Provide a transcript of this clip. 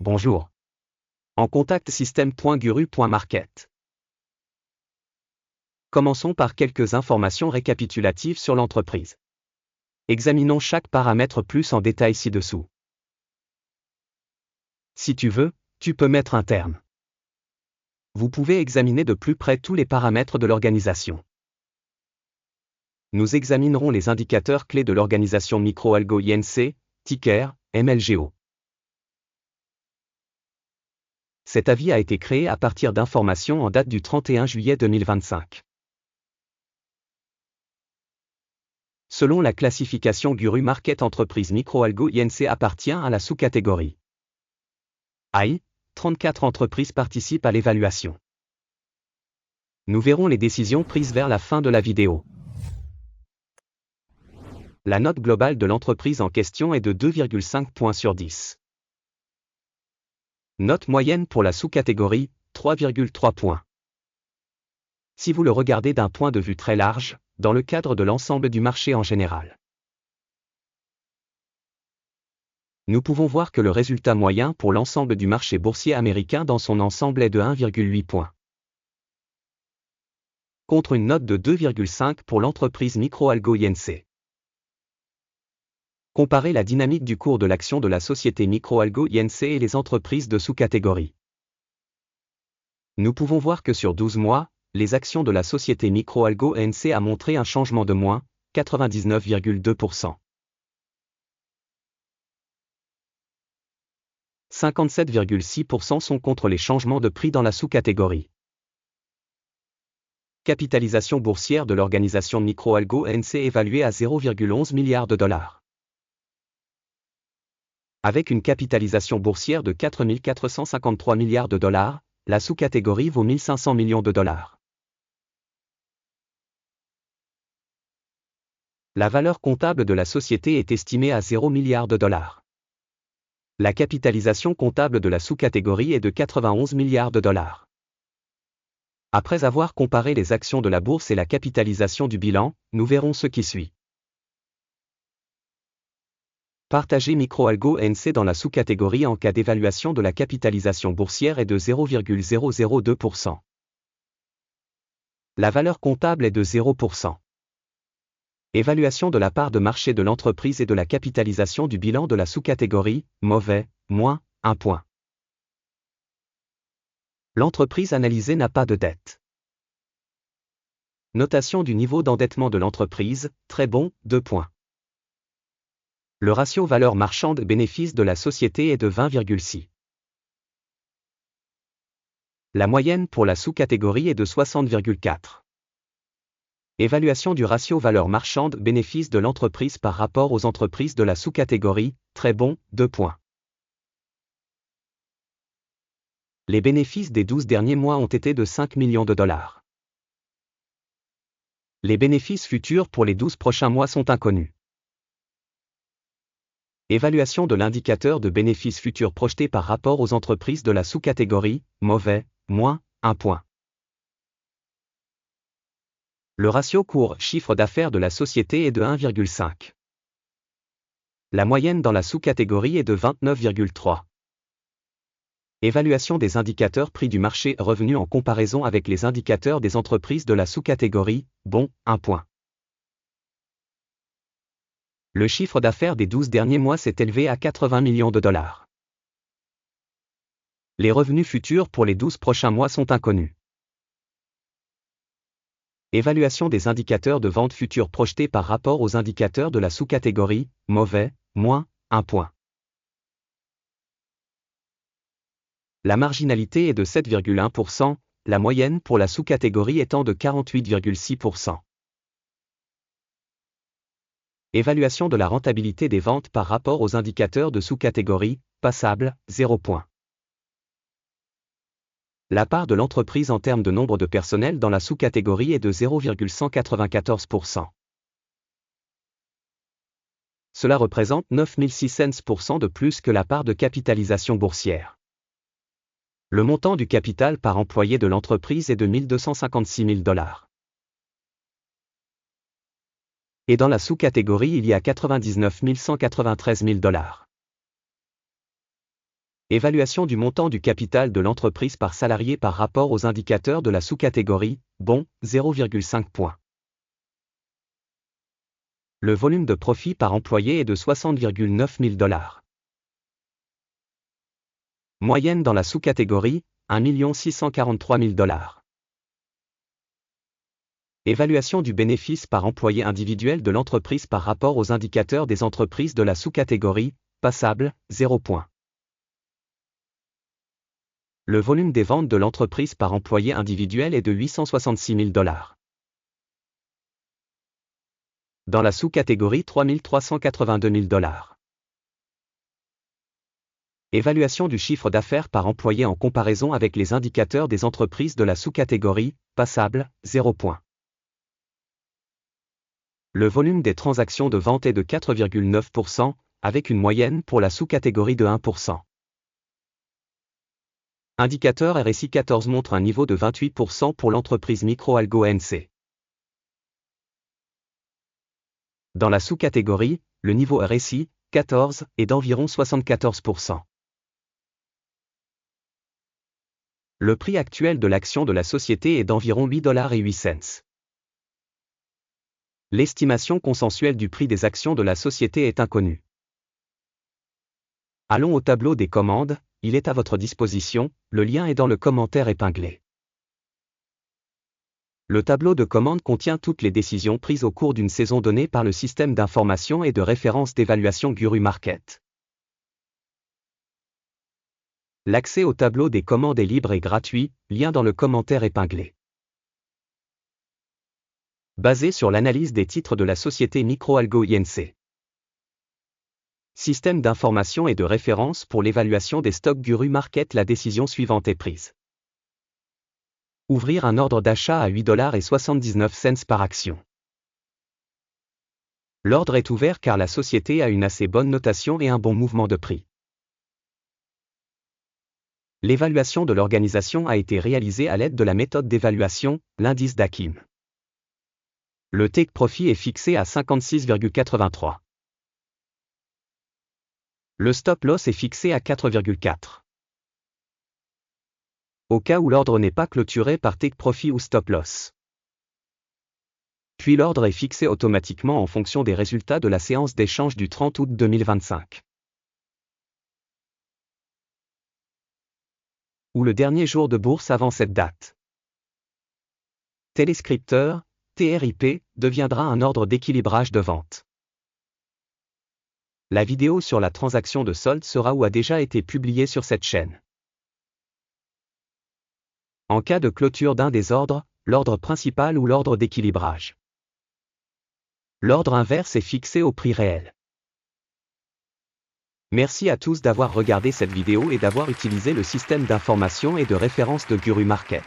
Bonjour. En contact système.guru.market. Commençons par quelques informations récapitulatives sur l'entreprise. Examinons chaque paramètre plus en détail ci-dessous. Si tu veux, tu peux mettre un terme. Vous pouvez examiner de plus près tous les paramètres de l'organisation. Nous examinerons les indicateurs clés de l'organisation Microalgo Inc., ticker, MLGO. Cet avis a été créé à partir d'informations en date du 31 juillet 2025. Selon la classification Guru Market Entreprise Microalgo Inc. appartient à la sous-catégorie AI, 34 entreprises participent à l'évaluation. Nous verrons les décisions prises vers la fin de la vidéo. La note globale de l'entreprise en question est de 2,5 points sur 10. Note moyenne pour la sous-catégorie, 3,3 points. Si vous le regardez d'un point de vue très large, dans le cadre de l'ensemble du marché en général, nous pouvons voir que le résultat moyen pour l'ensemble du marché boursier américain dans son ensemble est de 1,8 points. Contre une note de 2,5 pour l'entreprise Microalgo Inc. Comparez la dynamique du cours de l'action de la société Microalgo Inc. et les entreprises de sous-catégorie. Nous pouvons voir que sur 12 mois, les actions de la société Microalgo Inc. a montré un changement de moins 99,2%. 57,6% sont contre les changements de prix dans la sous-catégorie. Capitalisation boursière de l'organisation Microalgo Inc. évaluée à 0,11 milliard de dollars. Avec une capitalisation boursière de 4 453 milliards de dollars, la sous-catégorie vaut 1 500 millions de dollars. La valeur comptable de la société est estimée à 0 milliard de dollars. La capitalisation comptable de la sous-catégorie est de 91 milliards de dollars. Après avoir comparé les actions de la bourse et la capitalisation du bilan, nous verrons ce qui suit. Partager Microalgo Inc. dans la sous-catégorie en cas d'évaluation de la capitalisation boursière est de 0,002%. La valeur comptable est de 0%. Évaluation de la part de marché de l'entreprise et de la capitalisation du bilan de la sous-catégorie, mauvais, moins 1 point. L'entreprise analysée n'a pas de dette. Notation du niveau d'endettement de l'entreprise, très bon, 2 points. Le ratio valeur marchande-bénéfice de la société est de 20,6. La moyenne pour la sous-catégorie est de 60,4. Évaluation du ratio valeur marchande-bénéfice de l'entreprise par rapport aux entreprises de la sous-catégorie, très bon, 2 points. Les bénéfices des 12 derniers mois ont été de 5 millions de dollars. Les bénéfices futurs pour les 12 prochains mois sont inconnus. Évaluation de l'indicateur de bénéfices futurs projeté par rapport aux entreprises de la sous-catégorie, mauvais, moins 1 point. Le ratio cours-chiffre d'affaires de la société est de 1,5. La moyenne dans la sous-catégorie est de 29,3. Évaluation des indicateurs prix du marché revenu en comparaison avec les indicateurs des entreprises de la sous-catégorie, bon, 1 point. Le chiffre d'affaires des 12 derniers mois s'est élevé à 80 millions de dollars. Les revenus futurs pour les 12 prochains mois sont inconnus. Évaluation des indicateurs de vente future projetés par rapport aux indicateurs de la sous-catégorie, mauvais, moins 1 point. La marginalité est de 7,1%, la moyenne pour la sous-catégorie étant de 48,6%. Évaluation de la rentabilité des ventes par rapport aux indicateurs de sous-catégorie, passable, 0 point. La part de l'entreprise en termes de nombre de personnel dans la sous-catégorie est de 0,194%. Cela représente 9,600% de plus que la part de capitalisation boursière. Le montant du capital par employé de l'entreprise est de 1 256 000 dollars. Et dans la sous-catégorie il y a 99 193 000 dollars. Évaluation du montant du capital de l'entreprise par salarié par rapport aux indicateurs de la sous-catégorie, bon, 0,5 points. Le volume de profit par employé est de 60,9 000 $. Moyenne dans la sous-catégorie, 1 643 000 $. Évaluation du bénéfice par employé individuel de l'entreprise par rapport aux indicateurs des entreprises de la sous-catégorie, passable, 0 points. Le volume des ventes de l'entreprise par employé individuel est de 866 000 $. Dans la sous-catégorie 3 382 000 $. Évaluation du chiffre d'affaires par employé en comparaison avec les indicateurs des entreprises de la sous-catégorie, passable, 0 points. Le volume des transactions de vente est de 4,9%, avec une moyenne pour la sous-catégorie de 1%. Indicateur RSI 14 montre un niveau de 28% pour l'entreprise Microalgo NC. Dans la sous-catégorie, le niveau RSI, 14, est d'environ 74%. Le prix actuel de l'action de la société est d'environ 8,08 $. L'estimation consensuelle du prix des actions de la société est inconnue. Allons au tableau des commandes, il est à votre disposition, le lien est dans le commentaire épinglé. Le tableau de commandes contient toutes les décisions prises au cours d'une saison donnée par le système d'information et de référence d'évaluation Guru Market. L'accès au tableau des commandes est libre et gratuit, lien dans le commentaire épinglé. Basé sur l'analyse des titres de la société Microalgo Inc. Système d'information et de référence pour l'évaluation des stocks Guru Market. La décision suivante est prise. Ouvrir un ordre d'achat à 8,79 $ par action. L'ordre est ouvert car la société a une assez bonne notation et un bon mouvement de prix. L'évaluation de l'organisation a été réalisée à l'aide de la méthode d'évaluation, l'indice d'Akim. Le take profit est fixé à 56,83. Le stop loss est fixé à 4,4. Au cas où l'ordre n'est pas clôturé par take profit ou stop loss. Puis l'ordre est fixé automatiquement en fonction des résultats de la séance d'échange du 30 août 2025. Ou le dernier jour de bourse avant cette date. Téléscripteur, TRIP, deviendra un ordre d'équilibrage de vente. La vidéo sur la transaction de solde sera ou a déjà été publiée sur cette chaîne. En cas de clôture d'un des ordres, l'ordre principal ou l'ordre d'équilibrage. L'ordre inverse est fixé au prix réel. Merci à tous d'avoir regardé cette vidéo et d'avoir utilisé le système d'information et de référence de Guru Market.